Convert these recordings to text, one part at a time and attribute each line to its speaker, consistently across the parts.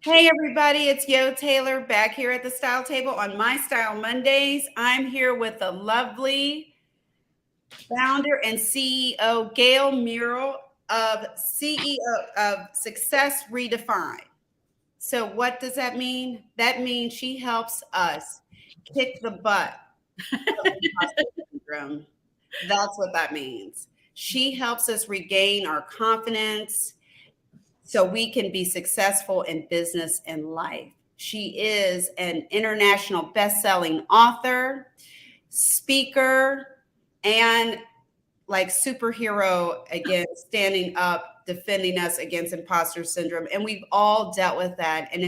Speaker 1: Hey everybody, it's Yo Taylor back here at the Style Table on My Style Mondays. I'm here with the lovely founder and CEO Gail Meriel of CEO of Success ReDefined. So what does that mean? That means she helps us kick the butt of imposter syndrome. That's what that means. She helps us regain our confidence so we can be successful in business and life. She is an international best-selling author, speaker, and like superhero again, standing up, defending us against imposter syndrome. And we've all dealt with that. And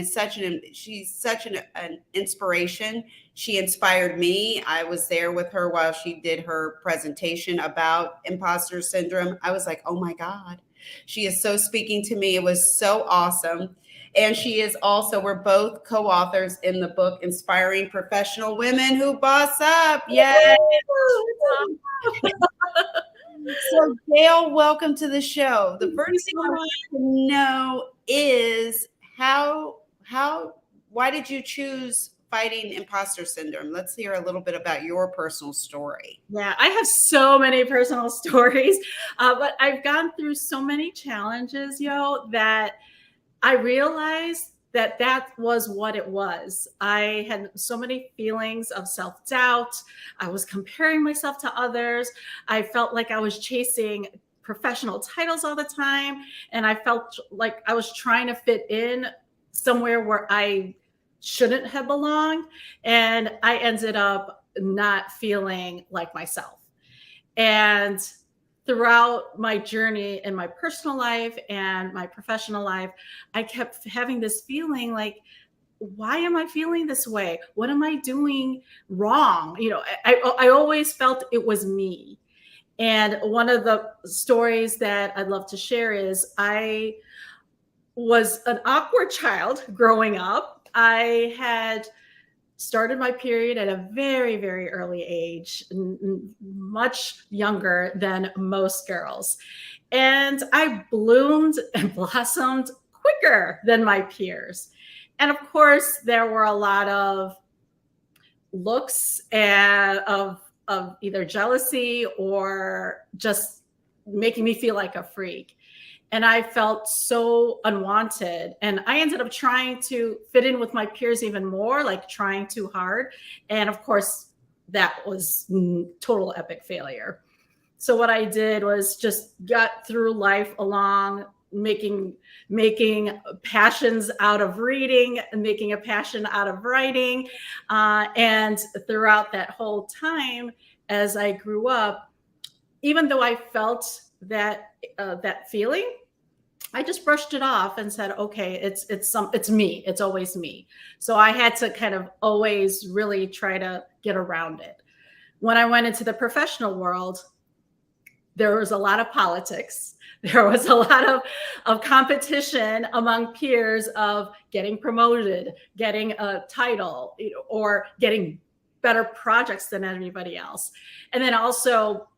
Speaker 1: she's such an inspiration. She inspired me. I was there with her while she did her presentation about imposter syndrome. I was like, oh my God, she is so speaking to me. It was so awesome. And she is also, we're both co-authors in the book, Inspiring Professional Women Who Boss Up. Yay! So, Gail, welcome to the show. The first thing I want to know is why did you choose fighting imposter syndrome? Let's hear a little bit about your personal story.
Speaker 2: Yeah, I have so many personal stories, but I've gone through so many challenges, that I realized that was what it was. I had so many feelings of self-doubt. I was comparing myself to others. I felt like I was chasing professional titles all the time. And I felt like I was trying to fit in somewhere where I shouldn't have belonged. And I ended up not feeling like myself. And throughout my journey in my personal life and my professional life, I kept having this feeling like, why am I feeling this way? What am I doing wrong? I always felt it was me. And one of the stories that I'd love to share is I was an awkward child growing up. I had started my period at a very, very early age, much younger than most girls. And I bloomed and blossomed quicker than my peers. And of course, there were a lot of looks and of either jealousy or just making me feel like a freak. And I felt so unwanted. And I ended up trying to fit in with my peers even more, like trying too hard. And of course, that was total epic failure. So what I did was just got through life along, making passions out of reading and making a passion out of writing. And throughout that whole time, as I grew up, even though I felt that feeling, I just brushed it off and said, okay, it's me. It's always me. So I had to kind of always really try to get around it. When I went into the professional world, there was a lot of politics. There was a lot of competition among peers of getting promoted, getting a title, or getting better projects than anybody else. And then also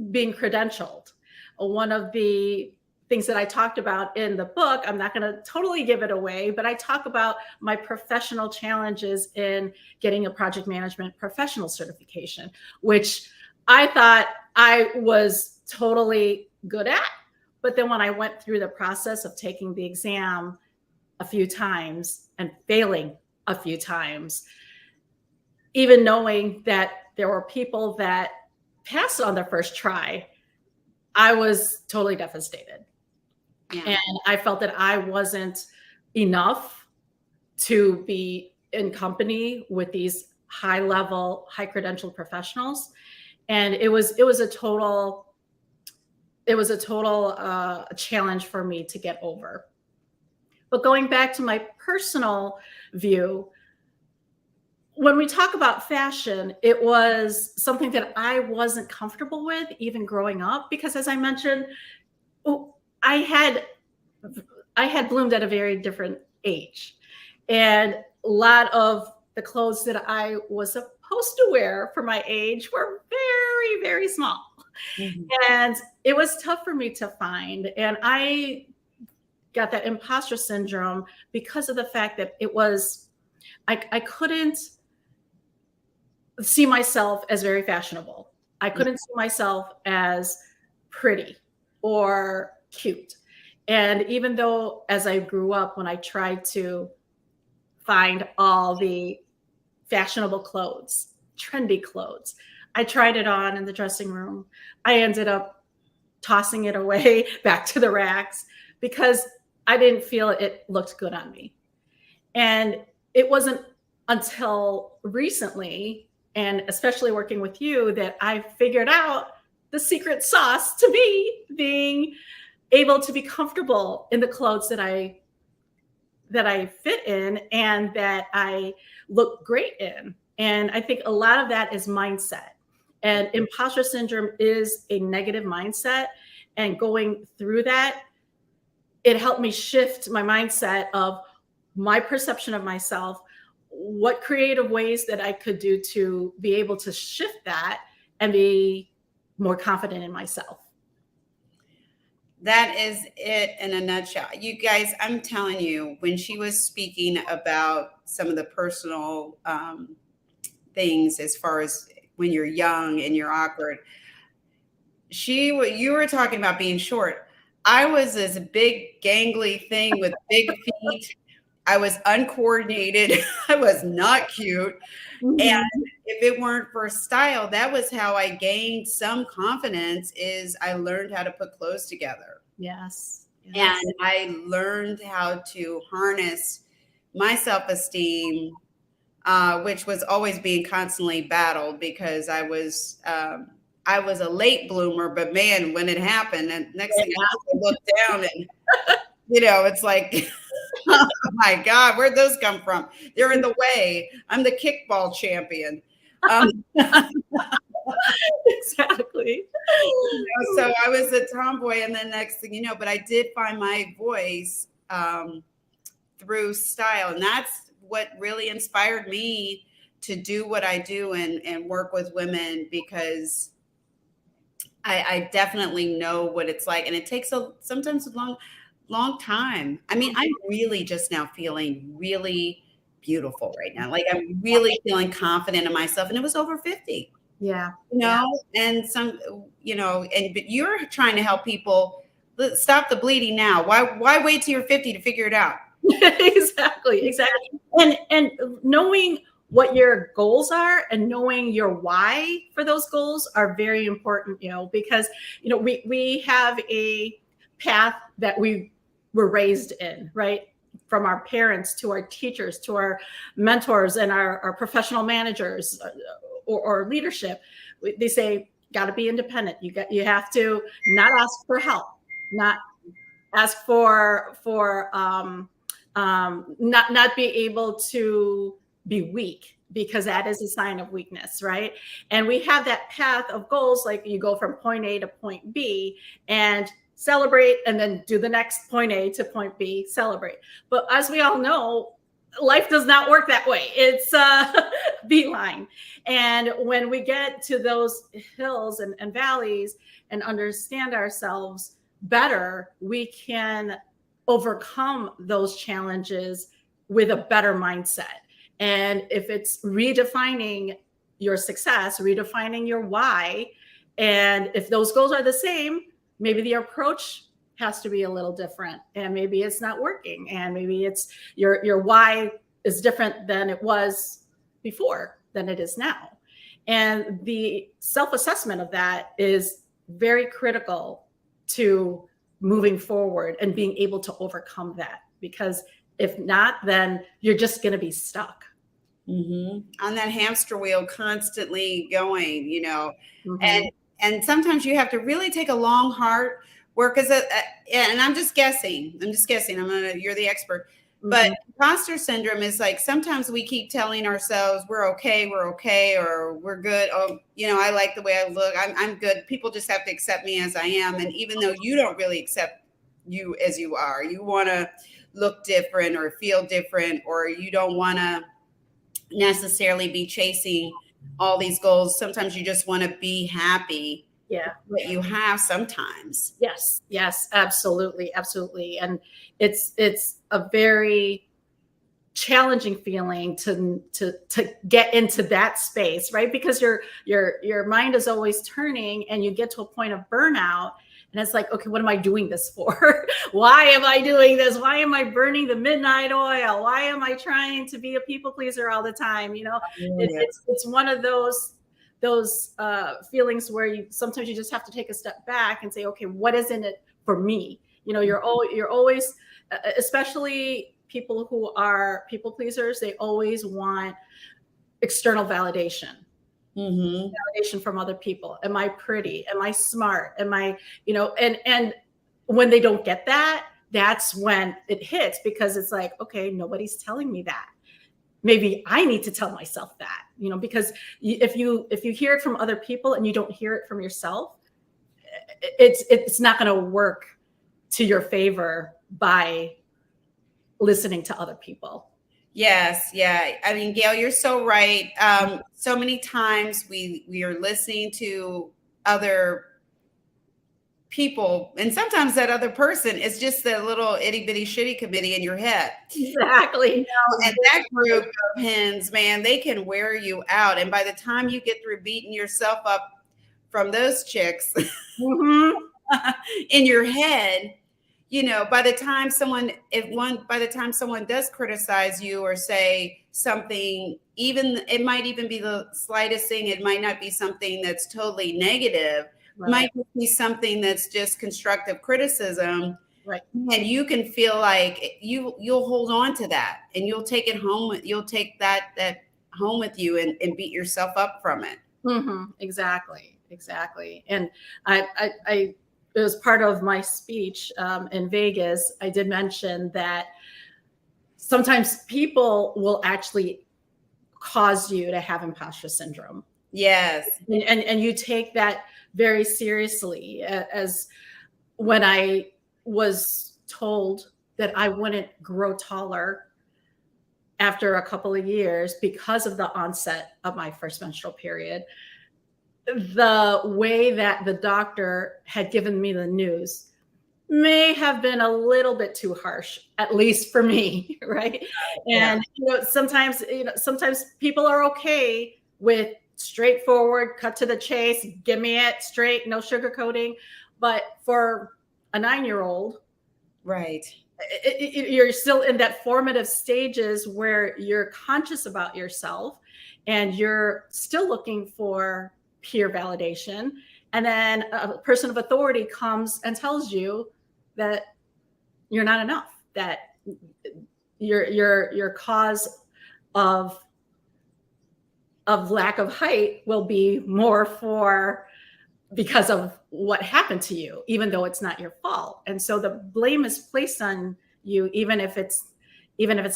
Speaker 2: being credentialed. One of the things that I talked about in the book, I'm not going to totally give it away, but I talk about my professional challenges in getting a project management professional certification, which I thought I was totally good at. But then when I went through the process of taking the exam a few times and failing a few times, even knowing that there were people that passed on their first try, I was totally devastated. Yeah. And I felt that I wasn't enough to be in company with these high level, high credentialed professionals. And it was a total challenge for me to get over. But going back to my personal view, when we talk about fashion, it was something that I wasn't comfortable with even growing up, because as I mentioned, I had bloomed at a very different age. And a lot of the clothes that I was supposed to wear for my age were very, very small. Mm-hmm. And it was tough for me to find. And I got that imposter syndrome because of the fact that it was, I couldn't see myself as very fashionable. I couldn't see myself as pretty or cute. And even though as I grew up, when I tried to find all the fashionable clothes, trendy clothes, I tried it on in the dressing room, I ended up tossing it away back to the racks because I didn't feel it looked good on me. And it wasn't until recently, and especially working with you, that I figured out the secret sauce to me being able to be comfortable in the clothes that I fit in and that I look great in. And I think a lot of that is mindset. And imposter syndrome is a negative mindset. And going through that, it helped me shift my mindset of my perception of myself, what creative ways that I could do to be able to shift that and be more confident in myself.
Speaker 1: That is it in a nutshell. You guys, I'm telling you, when she was speaking about some of the personal things as far as when you're young and you're awkward, you were talking about being short. I was this big gangly thing with big feet. I was uncoordinated. I was not cute.
Speaker 2: Mm-hmm.
Speaker 1: And if it weren't for style, that was how I gained some confidence, is I learned how to put clothes together.
Speaker 2: Yes.
Speaker 1: And I learned how to harness my self-esteem, which was always being constantly battled because I was a late bloomer, but man, when it happened, and next thing I look down and, it's like, oh my God, where'd those come from? They're in the way. I'm the kickball champion.
Speaker 2: Exactly.
Speaker 1: So I was a tomboy, and then next thing you know, but I did find my voice through style. And that's what really inspired me to do what I do and work with women, because I definitely know what it's like. And it takes sometimes a long time. I mean, I'm really just now feeling really beautiful right now. Like, I'm really feeling confident in myself. And it was over 50.
Speaker 2: Yeah.
Speaker 1: And but you're trying to help people stop the bleeding now. Why wait till you're 50 to figure it out?
Speaker 2: Exactly. And knowing what your goals are and knowing your why for those goals are very important, because, we have a path that we were raised in, right? From our parents to our teachers, to our mentors and our professional managers or leadership. They say, got to be independent. You have to not ask for help, not ask for not be able to be weak, because that is a sign of weakness, right? And we have that path of goals, like you go from point A to point B and celebrate, and then do the next point A to point B, celebrate. But as we all know, life does not work that way. It's a beeline. And when we get to those hills and valleys and understand ourselves better, we can overcome those challenges with a better mindset. And if it's redefining your success, redefining your why, and if those goals are the same, maybe the approach has to be a little different, and maybe it's not working, and maybe it's your why is different than it was before than it is now. And the self-assessment of that is very critical to moving forward and being able to overcome that, because if not, then you're just going to be stuck
Speaker 1: on that hamster wheel, constantly going,
Speaker 2: Mm-hmm.
Speaker 1: and sometimes you have to really take a long, hard work and I'm just guessing. You're the expert.
Speaker 2: Mm-hmm.
Speaker 1: But imposter syndrome is like, sometimes we keep telling ourselves we're okay, or we're good. Oh, I like the way I look. I'm good. People just have to accept me as I am. And even though you don't really accept you as you are, you want to look different or feel different, or you don't want to necessarily be chasing all these goals. Sometimes you just want to be happy
Speaker 2: Yeah.
Speaker 1: what you have sometimes.
Speaker 2: Yes. Yes. Absolutely. Absolutely. And it's a very challenging feeling to get into that space, right? Because your mind is always turning, and you get to a point of burnout, and it's like, okay, what am I doing this for? Why am I doing this? Why am I burning the midnight oil? Why am I trying to be a people pleaser all the time?
Speaker 1: Oh, yeah.
Speaker 2: It's one of those feelings where you sometimes you just have to take a step back and say, okay, what is in it for me? You're always, especially people who are people pleasers, they always want external validation.
Speaker 1: Mm-hmm.
Speaker 2: Validation from other people. Am I pretty? Am I smart? Am I, and when they don't get that, that's when it hits, because it's like, okay, nobody's telling me that. Maybe I need to tell myself that, because if you hear it from other people and you don't hear it from yourself, it's not going to work to your favor by listening to other people.
Speaker 1: Yes, yeah. I mean, Gail, you're so right. So many times we are listening to other people, and sometimes that other person is just the little itty bitty shitty committee in your head.
Speaker 2: Exactly.
Speaker 1: And that group of hens, man, they can wear you out. And by the time you get through beating yourself up from those chicks
Speaker 2: Mm-hmm.
Speaker 1: in your head, by the time someone does criticize you or say something, even it might even be the slightest thing, it might not be something that's totally negative.
Speaker 2: Right.
Speaker 1: Might be something that's just constructive criticism.
Speaker 2: Right.
Speaker 1: And you can feel like you'll hold on to that, and you'll take it home. You'll take that home with you and beat yourself up from it.
Speaker 2: Mm-hmm. Exactly. And I it was part of my speech in Vegas. I did mention that sometimes people will actually cause you to have imposter syndrome.
Speaker 1: Yes.
Speaker 2: And you take that very seriously. As when I was told that I wouldn't grow taller after a couple of years because of the onset of my first menstrual period, the way that the doctor had given me the news may have been a little bit too harsh, at least for me, right?
Speaker 1: Yeah.
Speaker 2: And sometimes people are okay with straightforward, cut to the chase, give me it straight, no sugarcoating. But for a 9-year-old,
Speaker 1: Right.
Speaker 2: you're still in that formative stages where you're conscious about yourself, and you're still looking for peer validation. And then a person of authority comes and tells you that you're not enough, that your cause of lack of height will be more because of what happened to you, even though it's not your fault. And so the blame is placed on you, even if it's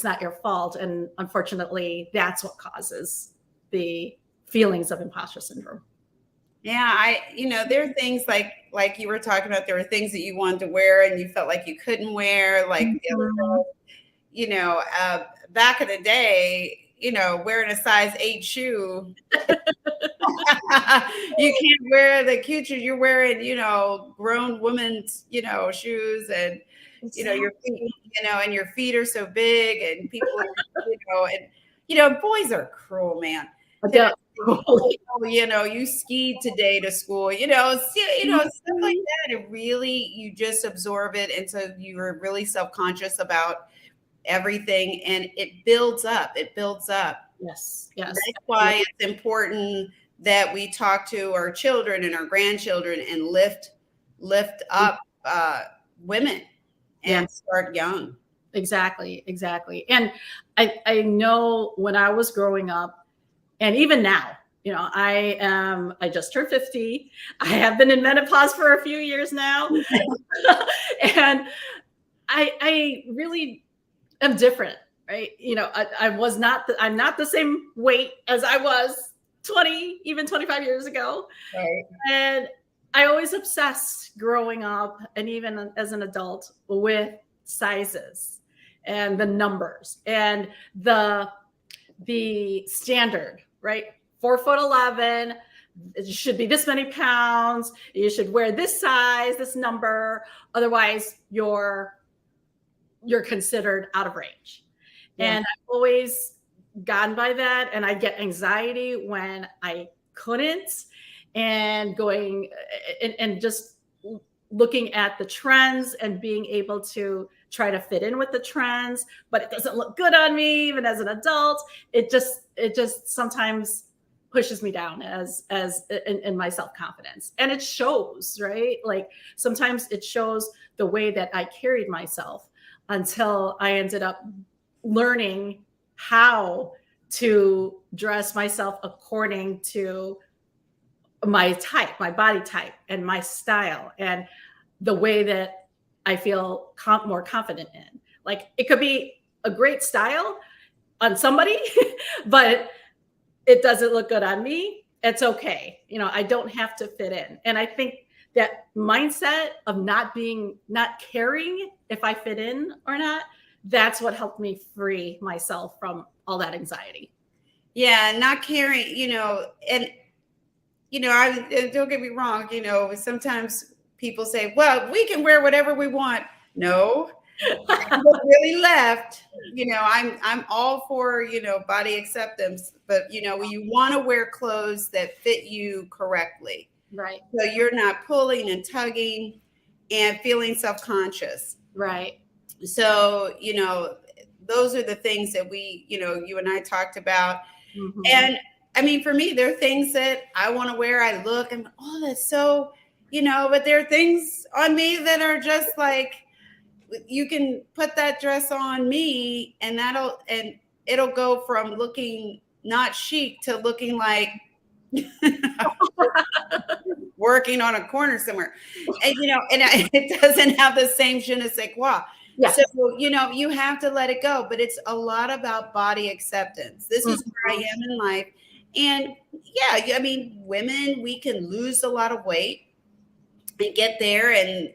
Speaker 2: not your fault. And unfortunately, that's what causes the feelings of imposter syndrome.
Speaker 1: Yeah, there are things like you were talking about. There were things that you wanted to wear and you felt like you couldn't wear, like the other girl, back in the day, wearing a size 8 shoe. You can't wear the cute shoes. You're wearing, grown women's, shoes, and your feet, and your feet are so big, and people, boys are cruel, man. You skied today to school, stuff like that. It really, you just absorb it. And so you're really self-conscious about everything, and it builds up.
Speaker 2: Yes.
Speaker 1: That's why it's important that we talk to our children and our grandchildren and lift up women and start young.
Speaker 2: Exactly. And I know when I was growing up, and even now, I just turned 50. I have been in menopause for a few years now. And I really am different, right? I'm not the same weight as I was 20, even 25 years ago.
Speaker 1: Right.
Speaker 2: And I always obsessed growing up, and even as an adult, with sizes and the numbers and the standard, right? 4'11", it should be this many pounds, you should wear this size, this number, otherwise you're considered out of range.
Speaker 1: Yeah.
Speaker 2: And I've always gone by that, and I get anxiety when I couldn't, and going and just looking at the trends and being able to try to fit in with the trends, but it doesn't look good on me even as an adult. It just sometimes pushes me down as in my self-confidence, and it shows, right? Like sometimes it shows the way that I carried myself until I ended up learning how to dress myself according to my type, my body type, and my style, and the way that I feel more confident in. Like it could be a great style on somebody, but it doesn't look good on me. It's okay. I don't have to fit in. And I think that mindset of not caring if I fit in or not, that's what helped me free myself from all that anxiety.
Speaker 1: Yeah, not caring, and I don't get me wrong, sometimes people say, well, we can wear whatever we want. No. What really left, I'm all for, body acceptance, but you want to wear clothes that fit you correctly.
Speaker 2: Right.
Speaker 1: So you're not pulling and tugging and feeling self-conscious.
Speaker 2: Right.
Speaker 1: So, those are the things that you and I talked about.
Speaker 2: Mm-hmm.
Speaker 1: And I mean, for me, there are things that I want to wear. I look and, oh, that's so, but there are things on me that are just like, you can put that dress on me and it'll go from looking not chic to looking like working on a corner somewhere. And, it doesn't have the same je ne sais quoi.
Speaker 2: Yes.
Speaker 1: So, you have to let it go, but it's a lot about body acceptance. This is where I am in life. And yeah, I mean, women, we can lose a lot of weight and get there and,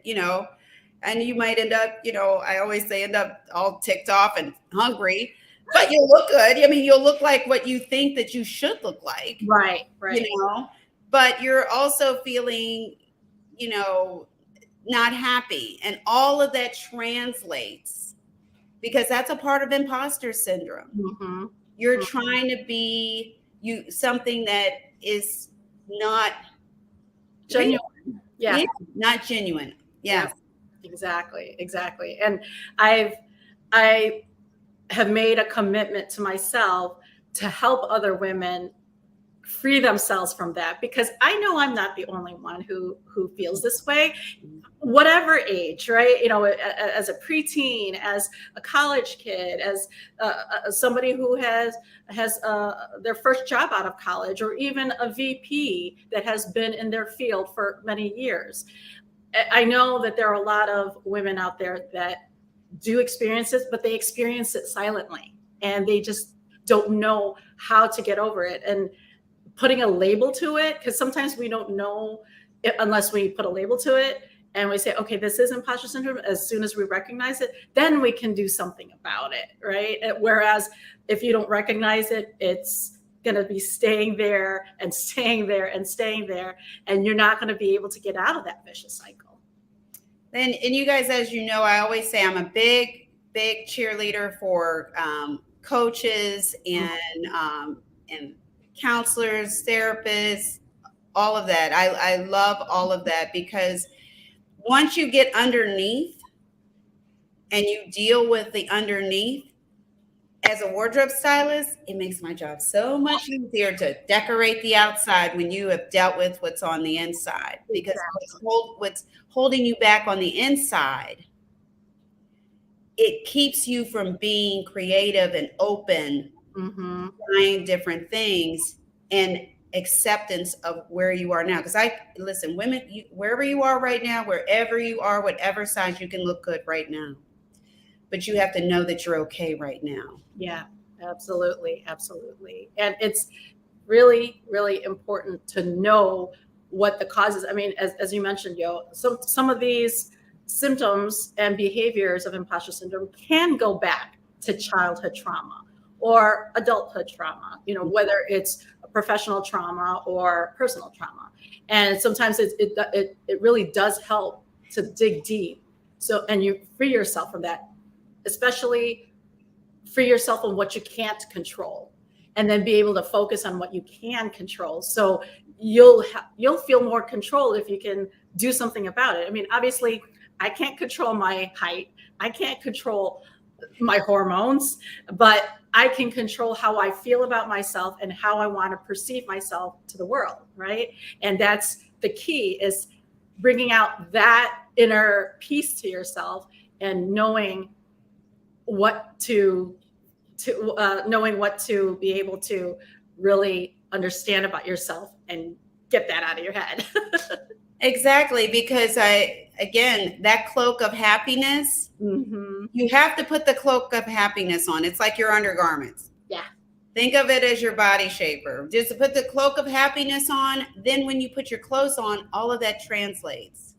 Speaker 1: and you might end up, I always say end up all ticked off and hungry, but you'll look good. I mean, you'll look like what you think that you should look like.
Speaker 2: Right.
Speaker 1: But you're also feeling, not happy. And all of that translates because that's a part of imposter syndrome.
Speaker 2: Mm-hmm.
Speaker 1: You're trying to be something that is not
Speaker 2: genuine.
Speaker 1: Real.
Speaker 2: Yeah.
Speaker 1: Not genuine. Yes.
Speaker 2: Exactly. And I have made a commitment to myself to help other women free themselves from that, because I know I'm not the only one who feels this way, whatever age, right? As a preteen, as a college kid, as somebody who has their first job out of college, or even a VP that has been in their field for many years. I know that there are a lot of women out there that do experience this, but they experience it silently and they just don't know how to get over it. And putting a label to it, because sometimes we don't know it unless we put a label to it and we say, okay, this is imposter syndrome. As soon as we recognize it, then we can do something about it, right? Whereas if you don't recognize it, it's going to be staying there and staying there and staying there, and you're not going to be able to get out of that vicious cycle.
Speaker 1: And you guys, as you know, I always say I'm a big cheerleader for coaches and counselors, therapists, all of that. I love all of that, because once you get underneath and you deal with the underneath, as a wardrobe stylist, it makes my job so much easier to decorate the outside when you have dealt with what's on the inside. Because what's holding you back on the inside, it keeps you from being creative and open, trying different things, and acceptance of where you are now. Because listen, women, wherever you are right now, wherever you are, whatever size, you can look good right now. But you have to know that you're okay right now.
Speaker 2: Yeah, absolutely. And it's really, really important to know what the causes. I mean, as you mentioned, some of these symptoms and behaviors of imposter syndrome can go back to childhood trauma or adulthood trauma, whether it's a professional trauma or personal trauma. And sometimes it really does help to dig deep. So, and you free yourself from that, especially free yourself from what you can't control, and then be able to focus on what you can control. So you'll feel more control if you can do something about it. I mean, obviously, I can't control my height. I can't control my hormones, but I can control how I feel about myself and how I want to perceive myself to the world, right? And that's the key, is bringing out that inner peace to yourself and knowing what to be able to really understand about yourself and get that out of your head.
Speaker 1: Exactly, because that cloak of happiness, you have to put the cloak of happiness on. It's like your undergarments.
Speaker 2: Yeah.
Speaker 1: Think of it as your body shaper. Just to put the cloak of happiness on, then when you put your clothes on, all of that translates.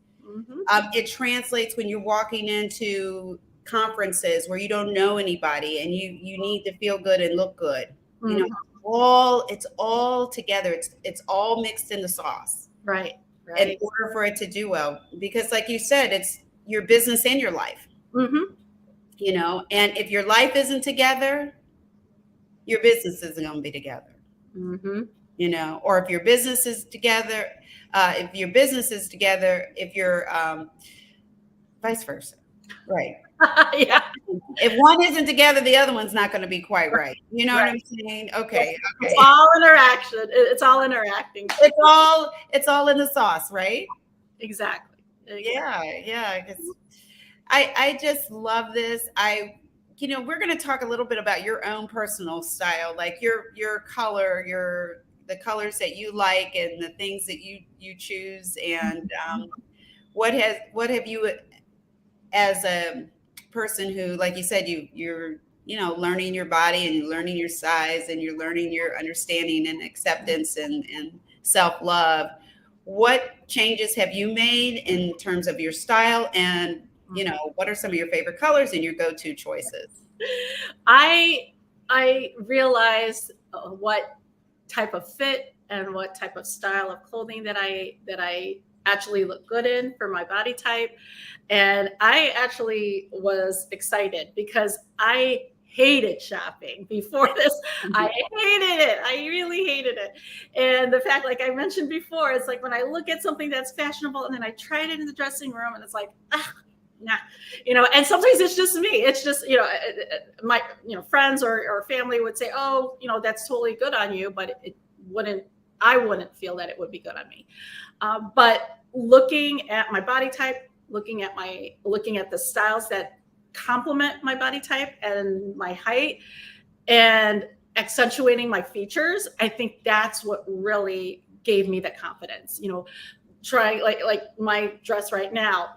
Speaker 1: It translates when you're walking into conferences where you don't know anybody and you need to feel good and look good. You know, it's all together. It's all mixed in the sauce.
Speaker 2: Right.
Speaker 1: In order for it to do well, because like you said, it's your business and your life. You know, and if your life isn't together, your business isn't going to be together. You know, or if your business is together, if you're vice versa. Right.
Speaker 2: Yeah.
Speaker 1: If one isn't together, the other one's not going to be quite right. You know what I'm saying? Okay.
Speaker 2: It's all interaction. It's all interacting.
Speaker 1: It's all in the sauce, right?
Speaker 2: Exactly.
Speaker 1: Yeah. Because I just love this. We're going to talk a little bit about your own personal style, like your color, the colors that you like and the things that you choose, and what have you, as a person who, like you said, you're learning your body and you're learning your size and you're learning your understanding and acceptance and self-love. What changes have you made in terms of your style, and what are some of your favorite colors and your go-to choices?
Speaker 2: I realized what type of fit and what type of style of clothing that I actually look good in for my body type. And I actually was excited because I hated shopping before this. I hated it. I really hated it. And the fact, like I mentioned before, it's like when I look at something that's fashionable and then I try it in the dressing room and it's like, nah, and sometimes it's just me. It's just, my, friends or family would say, oh, that's totally good on you, but I wouldn't feel that it would be good on me. But looking at my body type, looking at the styles that complement my body type and my height, and accentuating my features, I think that's what really gave me the confidence. Trying like my dress right now,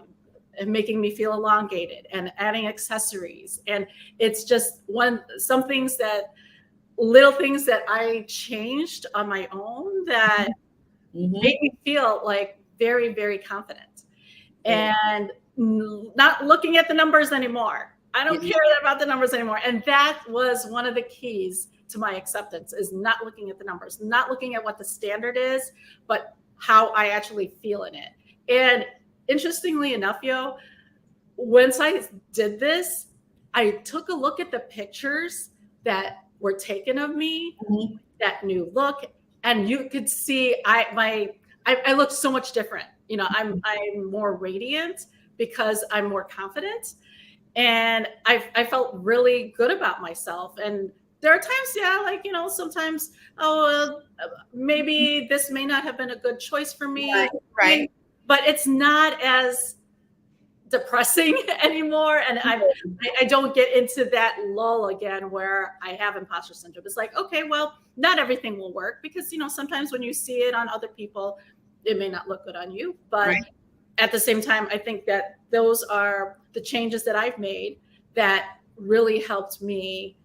Speaker 2: and making me feel elongated, and adding accessories, and it's just little things that I changed on my own that made me feel like very, very confident. And not looking at the numbers anymore. I don't care about the numbers anymore. And that was one of the keys to my acceptance, is not looking at the numbers, not looking at what the standard is, but how I actually feel in it. And interestingly enough, once I did this, I took a look at the pictures that were taken of me, that new look, and you could see I look so much different. I'm more radiant because I'm more confident, and I felt really good about myself. And there are times, sometimes, maybe this may not have been a good choice for me,
Speaker 1: right.
Speaker 2: But it's not as depressing anymore, and I don't get into that lull again where I have imposter syndrome. It's like, okay, well, not everything will work, because sometimes when you see it on other people, it may not look good on you. But at the same time, I think that those are the changes that I've made that really helped me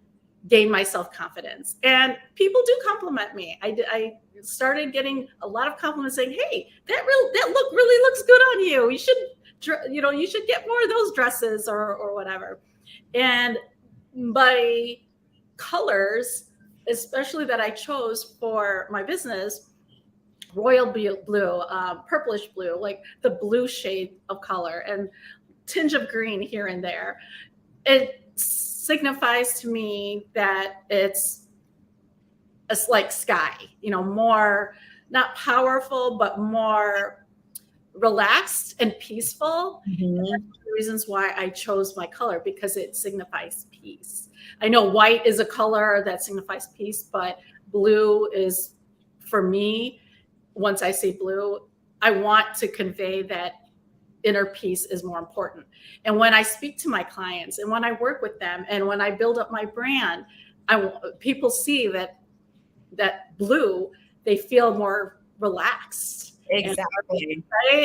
Speaker 2: gain my self-confidence. And people do compliment me. I started getting a lot of compliments saying, hey, that look really looks good on you. You should get more of those dresses or whatever. And my colors especially that I chose for my business, royal blue, purplish blue, like the blue shade of color, and tinge of green here and there. It signifies to me that it's like sky, more not powerful, but more relaxed and peaceful.
Speaker 1: Mhm.
Speaker 2: And that's one of the reasons why I chose my color, because it signifies peace. I know white is a color that signifies peace, but blue is, for me, once I say blue, I want to convey that inner peace is more important. And when I speak to my clients and when I work with them and when I build up my brand, people see that blue, they feel more relaxed
Speaker 1: Exactly.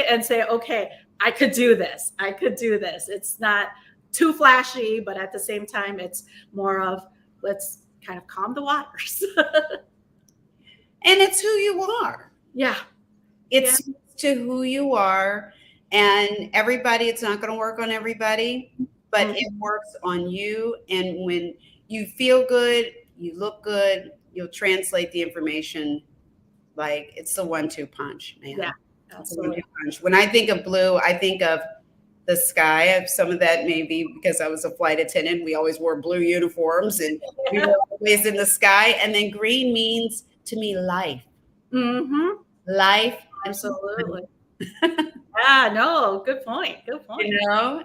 Speaker 2: and say, okay, I could do this. I could do this. It's not too flashy, but at the same time, it's more of, let's kind of calm the waters.
Speaker 1: And it's who you are.
Speaker 2: Yeah.
Speaker 1: It's to who you are. And everybody, it's not going to work on everybody, but it works on you. And when you feel good, you look good, you'll translate the information. Like it's the 1-2 punch, man.
Speaker 2: Yeah,
Speaker 1: It's the 1-2
Speaker 2: absolutely.
Speaker 1: punch. When I think of blue, I think of the sky. Some of that maybe because I was a flight attendant. We always wore blue uniforms and we were always in the sky. And then green means to me life.
Speaker 2: Mm-hmm.
Speaker 1: Life.
Speaker 2: Absolutely. Yeah, no, good point. Good point.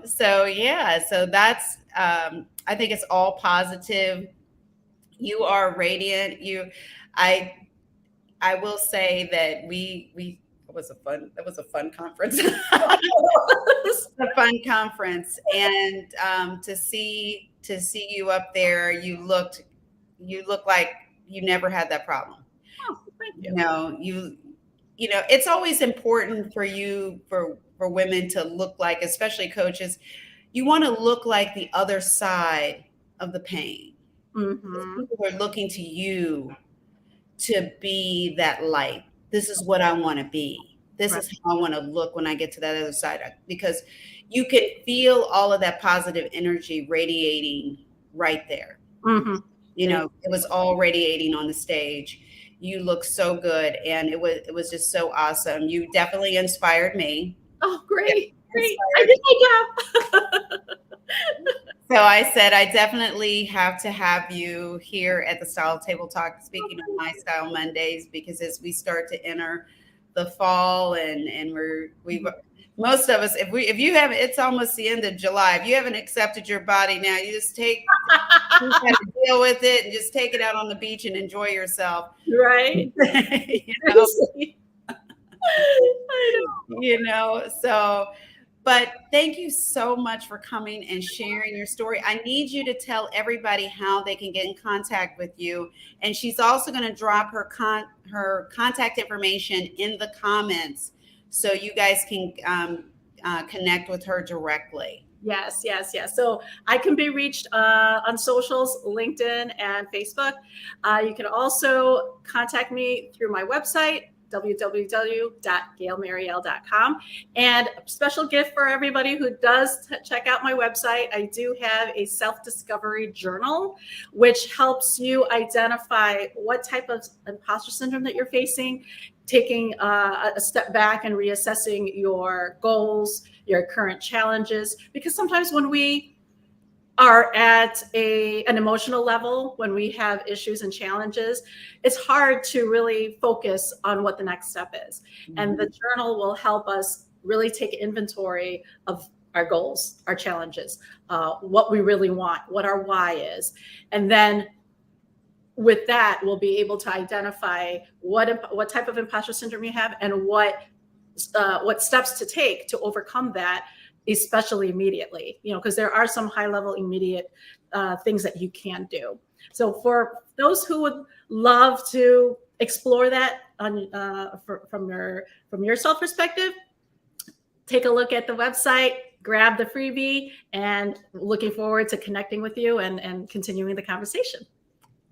Speaker 1: So yeah, so that's I think it's all positive. You are radiant. I I will say that it was a fun conference. A fun conference, and to see you up there, you look like you never had that problem.
Speaker 2: Oh, thank you.
Speaker 1: It's always important for you for women to look like, especially coaches, you want to look like the other side of the pain.
Speaker 2: Mm-hmm.
Speaker 1: People are looking to you to be that light. This is what I want to be. This is how I want to look when I get to that other side, because you can feel all of that positive energy radiating right there.
Speaker 2: Mm-hmm.
Speaker 1: It was all radiating on the stage. You look so good, and it was just so awesome. You definitely inspired me.
Speaker 2: Oh, great. Great. I did my job.
Speaker 1: So I said, I definitely have to have you here at the Style Table Talk, speaking of My Style Mondays, because as we start to enter the fall and we've most of us, if you haven't, it's almost the end of July. If you haven't accepted your body now, you just you gotta deal with it and just take it out on the beach and enjoy yourself.
Speaker 2: Right.
Speaker 1: So, but thank you so much for coming and sharing your story. I need you to tell everybody how they can get in contact with you. And she's also going to drop her contact information in the comments so you guys can connect with her directly.
Speaker 2: Yes. So I can be reached on socials, LinkedIn and Facebook. You can also contact me through my website, www.gailmeriel.com. And a special gift for everybody who does check out my website, I do have a self-discovery journal, which helps you identify what type of imposter syndrome that you're facing, taking a step back and reassessing your goals, your current challenges. Because sometimes when we are at an emotional level, when we have issues and challenges, it's hard to really focus on what the next step is. Mm-hmm. And the journal will help us really take inventory of our goals, our challenges, what we really want, what our why is. And then with that, we'll be able to identify what type of imposter syndrome you have and what steps to take to overcome that, especially immediately, because there are some high level immediate things that you can do. So for those who would love to explore that from your self perspective, take a look at the website, grab the freebie, and looking forward to connecting with you and continuing the conversation.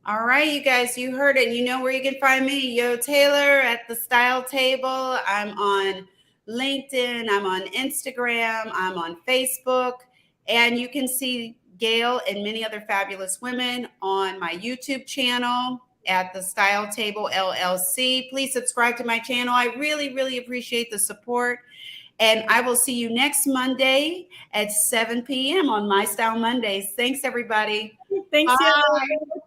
Speaker 1: All right, you guys, you heard it. You know where you can find me, Yo Taylor at the Style Table. I'm on LinkedIn, I'm on Instagram, I'm on Facebook, and you can see Gail and many other fabulous women on my YouTube channel. at the Style Table LLC. Please subscribe to my channel. I really, really appreciate the support. And I will see you next Monday at 7 p.m. on My Style Mondays. Thanks, everybody.
Speaker 2: Thanks,
Speaker 1: Bye.
Speaker 2: you.